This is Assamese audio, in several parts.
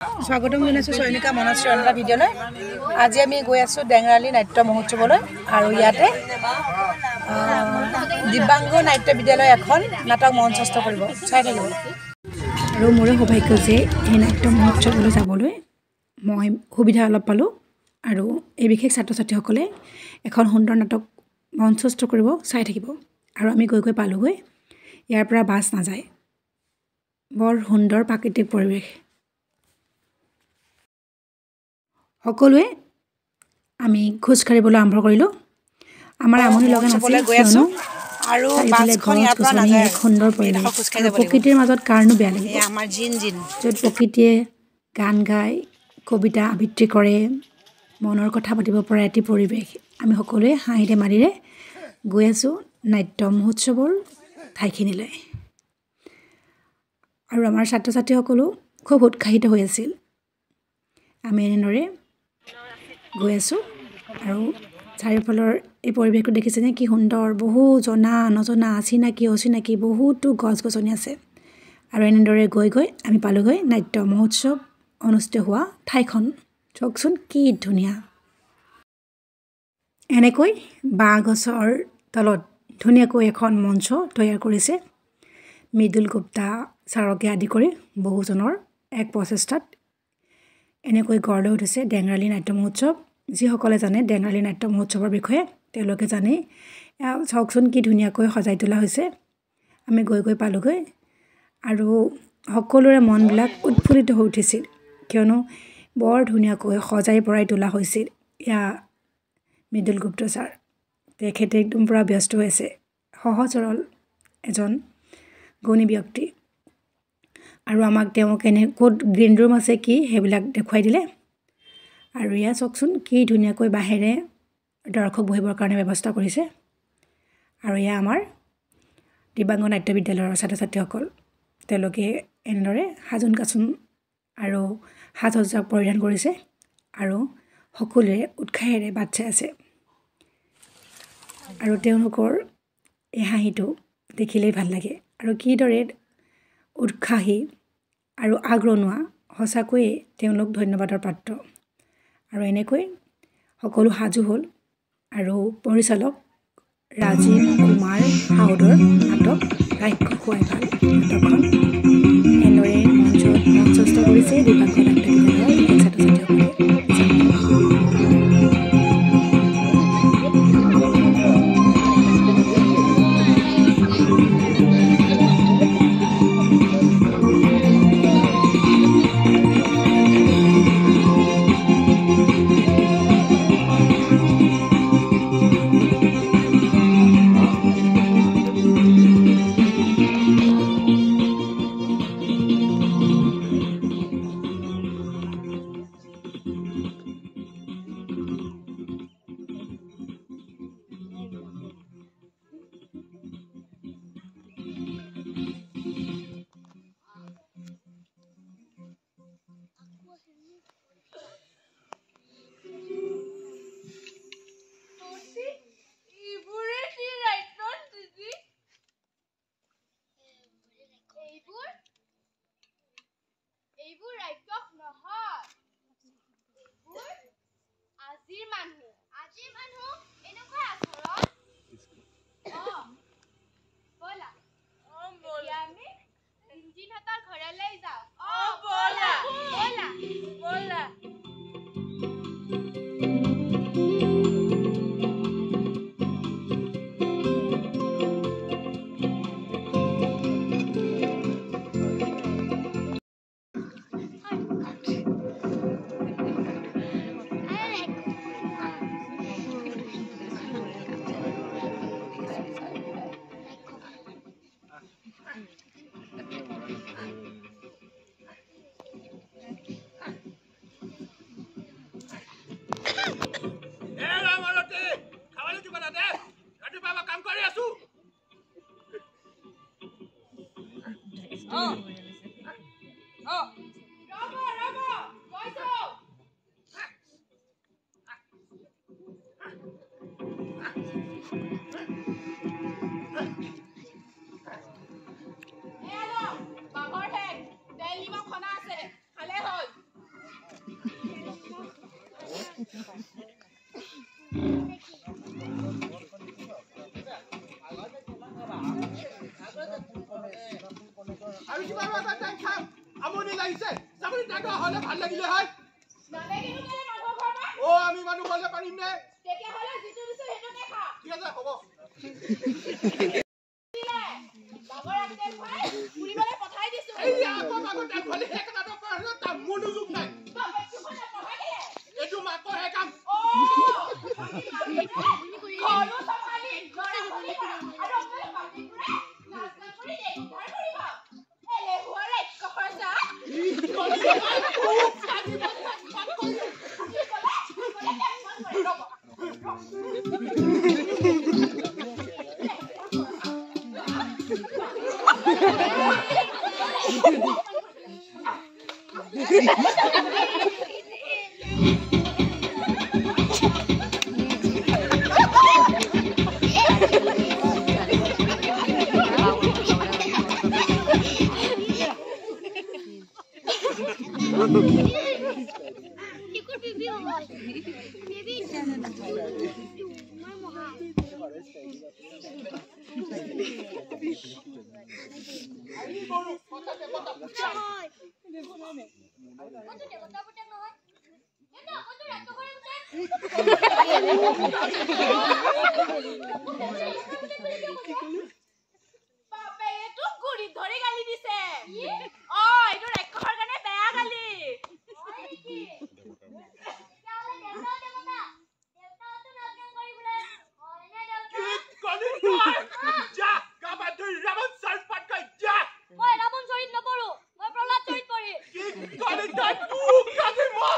স্বাগতম জনাইছোঁ চয়নিকা মনশ্ৰী অন্তা ভিডিঅ'লৈ। আজি আমি গৈ আছোঁ ডেংৰালী নাট্য মহোৎসৱলৈ আৰু ইয়াতে দিব্যাংগ নাট্য বিদ্যালয় এখন নাটক মঞ্চস্থ কৰিব, চাই থাকিব। আৰু মোৰে সৌভাগ্য যে এই নাট্য মহোৎসৱলৈ যাবলৈ মই সুবিধা অলপ পালোঁ আৰু এই বিশেষ ছাত্ৰ ছাত্ৰীসকলে এখন সুন্দৰ নাটক মঞ্চস্থ কৰিব, চাই থাকিব। আৰু আমি গৈ পালোঁগৈ। ইয়াৰ পৰা বাছ নাযায়, বৰ সুন্দৰ প্ৰাকৃতিক পৰিৱেশ। সকলোৱে আমি খোজ কাঢ়িবলৈ আৰম্ভ কৰিলোঁ। আমাৰ আমনি লগা নাছিল, কিয়নো আৰু বাছখন ইয়াৰ পৰা নাযায়। এক সুন্দৰ পৰিৱেশ, প্ৰকৃতিৰ মাজত কাৰণো বেয়া লাগিব। আমাৰ য'ত প্ৰকৃতিয়ে গান গাই, কবিতা আবৃত্তি কৰে, মনৰ কথা পাতিব পৰা এটি পৰিৱেশ। আমি সকলোৱে হাঁহি ধেমালিৰে গৈ আছোঁ নাট্য মহোৎসৱৰ ঠাইখিনিলৈ। আৰু আমাৰ ছাত্ৰ ছাত্ৰীসকলো খুব উৎসাহিত হৈ আছিল। আমি এনেদৰে গৈ আছোঁ আৰু চাৰিওফালৰ এই পৰিৱেশটো দেখিছেনে, কি সুন্দৰ। বহু জনা নজনা, চিনাকি অচিনাকি বহুতো গছ গছনি আছে। আৰু এনেদৰে গৈ আমি পালোঁগৈ নাট্য মহোৎসৱ অনুষ্ঠিত হোৱা ঠাইখন। চাওকচোন কি ধুনীয়া। এনেকৈ বাঁহ গছৰ তলত ধুনীয়াকৈ এখন মঞ্চ তৈয়াৰ কৰিছে মৃদুল গুপ্তা ছাৰকে আদি কৰি বহুজনৰ এক প্ৰচেষ্টাত। এনেকৈ গঢ় লৈ উঠিছে ডেংৰালী নাট্য মহোৎসৱ। যিসকলে জানে ডেংৰালী নাট্য মহোৎসৱৰ বিষয়ে তেওঁলোকে জানেই। চাওকচোন কি ধুনীয়াকৈ সজাই তোলা হৈছে। আমি গৈ পালোঁগৈ আৰু সকলোৰে মনবিলাক উৎফুল্লিত হৈ উঠিছিল, কিয়নো বৰ ধুনীয়াকৈ সজাই পৰাই তোলা হৈছিল। এয়া মৃদুল গুপ্তা ছাৰ, তেখেতে একদম পূৰা ব্যস্ত হৈ আছে। সহজ সৰল এজন গুণী ব্যক্তি। আৰু আমাক তেওঁ ক'ত গ্ৰীণ ৰুম আছে কি সেইবিলাক দেখুৱাই দিলে। আৰু এয়া চাওকচোন কি ধুনীয়াকৈ বাঁহেৰে দৰ্শক বহিবৰ কাৰণে ব্যৱস্থা কৰিছে। আৰু এয়া আমাৰ দিব্যাংগ নাট্য বিদ্যালয়ৰ ছাত্ৰ ছাত্ৰীসকল। তেওঁলোকে এনেদৰে সাজোন কাচোন আৰু সাজ সজ্জা পৰিধান কৰিছে আৰু সকলোৰে উৎসাহেৰে বাট চাই আছে। আৰু তেওঁলোকৰ এই হাঁহিটো দেখিলেই ভাল লাগে। আৰু কিদৰে উৎসাহী আৰু আগৰণুৱা, সঁচাকৈয়ে তেওঁলোক ধন্যবাদৰ পাত্ৰ। আৰু এনেকৈ সকলো সাজু হ'ল আৰু পৰিচালক ৰাজীৱ কুমাৰ সাউদৰ নাটক ৰাক্ষস খোৱাই ভাল নাটকখন এনেদৰে মঞ্চস্থ কৰিছে দিব্যাংগ নাট্য বিদ্যালয়ৰ ছাত্ৰ ছাত্ৰীসকলে। এইবোৰ ৰাক্ষস নহয়, আজিৰ মানুহ এনেকুৱা আচৰণ। ব'লা এতিয়া আমি ইঞ্জিনহঁতৰ ঘৰলৈ যাওঁ। ব'লা ব'লা ব'লা। বাঘৰ ঠেং, তেল নিমখ খনা আছে, খালে হ'ল। আৰু কিবা এটা টাইম খাম আমনি লাগিছে যাবনি টাকা হলে ভাল লাগিলে হয় ও আমি মানুহ হলে পাৰিম নে তেতিয়া হলে যিটো দিছে হেটোকে খা ঠিক আছে হ'ব বাবৰ আপডেট ভাই পুৰিবলে পঠাই দিছো এই আকৌ আগত ভালে হেকটা কৰা তা মনোযোগ নাই বাবা কিমানে পঢ়াই দিলে এটো মাকৰ হে কাম ঘৰো সমালি ঘৰে বলি আৰু অকলে পাতি পুৰা নাস্তা কৰি দে ঘৰ কৰিব এলে হোৱাৰে কখৰসা বাপে এটো গুড়ি ধৰি গালি দিছে অ এটো ৰাক্ষসৰ কাৰণে বেয়া গালি হয় নেকি কালে দেউতা দেৱতা দেউতাটো নাগন কৰিবলে হয় নে দেউতা কলি যা গাবা তুই ৰাবণ সাল পাটকাই যা মই ৰাবণ চৰিত নপৰো মই প্ৰহ্লাদ চৰিত পঢ়ি কি কলি তাই কাকে মই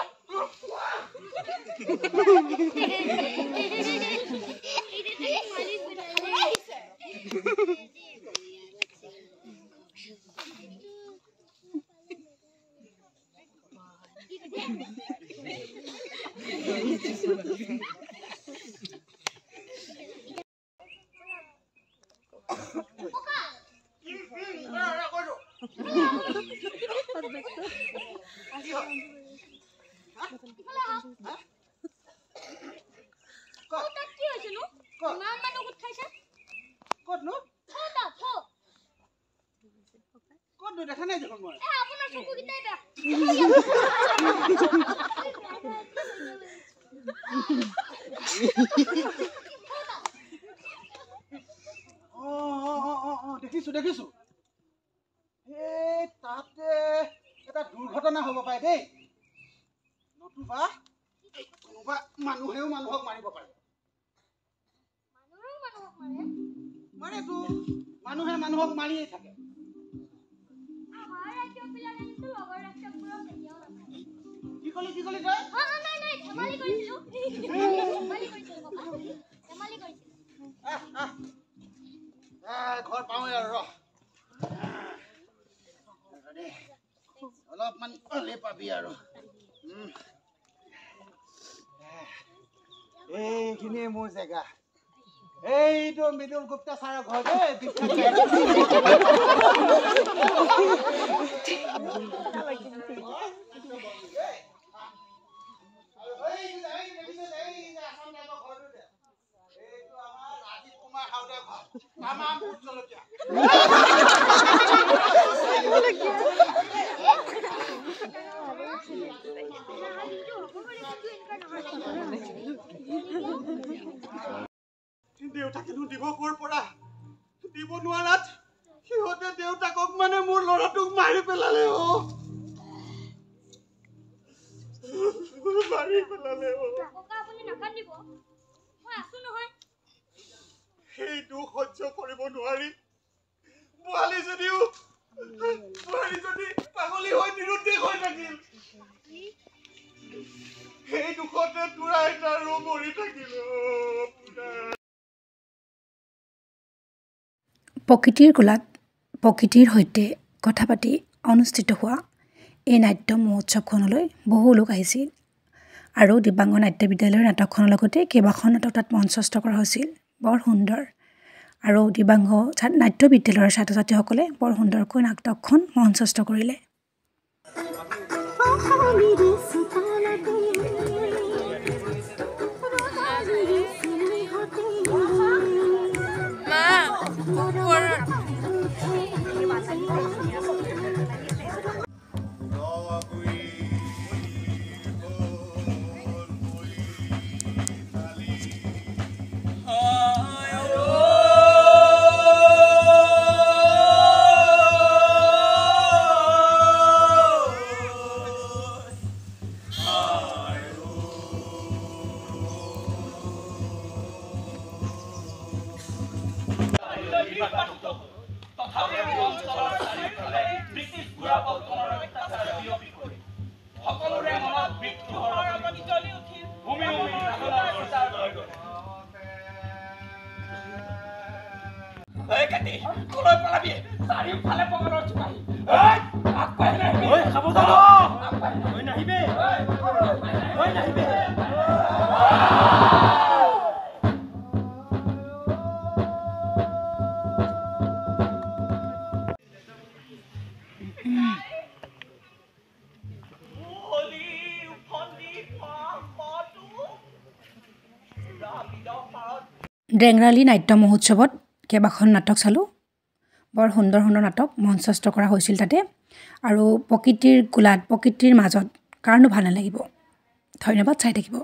দেখা নাই দেখোন মই আপোনাৰ চকু কিটাই বেয়া দেখিছো এই তাতে এটা দুৰ্ঘটনা হ'ব পাৰে দেই নতুবা কোনোবা মানুহেও মানুহক মাৰিব পাৰে মাৰেতো মানুহে মানুহক মাৰিয়ে থাকে আমাৰ ৰাজ্য পিলানিটো লগৰ ৰাষ্ট্ৰবোৰৰ কেতিয়াও নাপায় কি কলি তই নাই ধেমালি কৰিছিলো বাবা ধেমালি কৰিছিলো ঘৰ পাওঁৱে আৰু ৰ অলপমান অলে পাবি আৰু এইখিনিয়ে মোৰ জেগা এইটো মৃদুল গুপ্তা ছাৰৰ ঘৰ দেউতাকেনো দিব ক'ৰ পৰা দিব নোৱাৰাত সিহঁতে দেউতাকক মানে মোৰ ল'ৰাটোক মাৰি পেলালে সেইটো সহ্য কৰিব নোৱাৰি বোৱালী যদি পাগলী হৈ নিৰুদ্দেশ হৈ থাকিল সেই দুখতে তোৰা এটাৰো মৰি থাকিল প্ৰকৃতিৰ কোলাত প্ৰকৃতিৰ সৈতে কথা পাতি অনুষ্ঠিত হোৱা এই নাট্য মহোৎসৱখনলৈ বহু লোক আহিছিল আৰু দিব্যাংগ নাট্য বিদ্যালয়ৰ নাটকখনৰ লগতে কেইবাখন নাটক তাত মঞ্চস্থ কৰা হৈছিল বৰ সুন্দৰ আৰু দিব্যাংগ নাট্য বিদ্যালয়ৰ ছাত্ৰ ছাত্ৰীসকলে বৰ সুন্দৰকৈ নাটকখন মঞ্চস্থ কৰিলে চাৰিওফালে পগলৰ চিপাহী আগবাঢ়ি নাহিবি ঐ সাৱধান ঐ নাহিবি ঐ নাহিবি ডেংৰালী নাট্য মহোৎসৱত কেইবাখন নাটক চালোঁ বৰ সুন্দৰ সুন্দৰ নাটক মঞ্চস্থ কৰা হৈছিল তাতে আৰু প্ৰকৃতিৰ কোলাত প্ৰকৃতিৰ মাজত কাৰণো ভাল নালাগিব ধন্যবাদ চাই থাকিব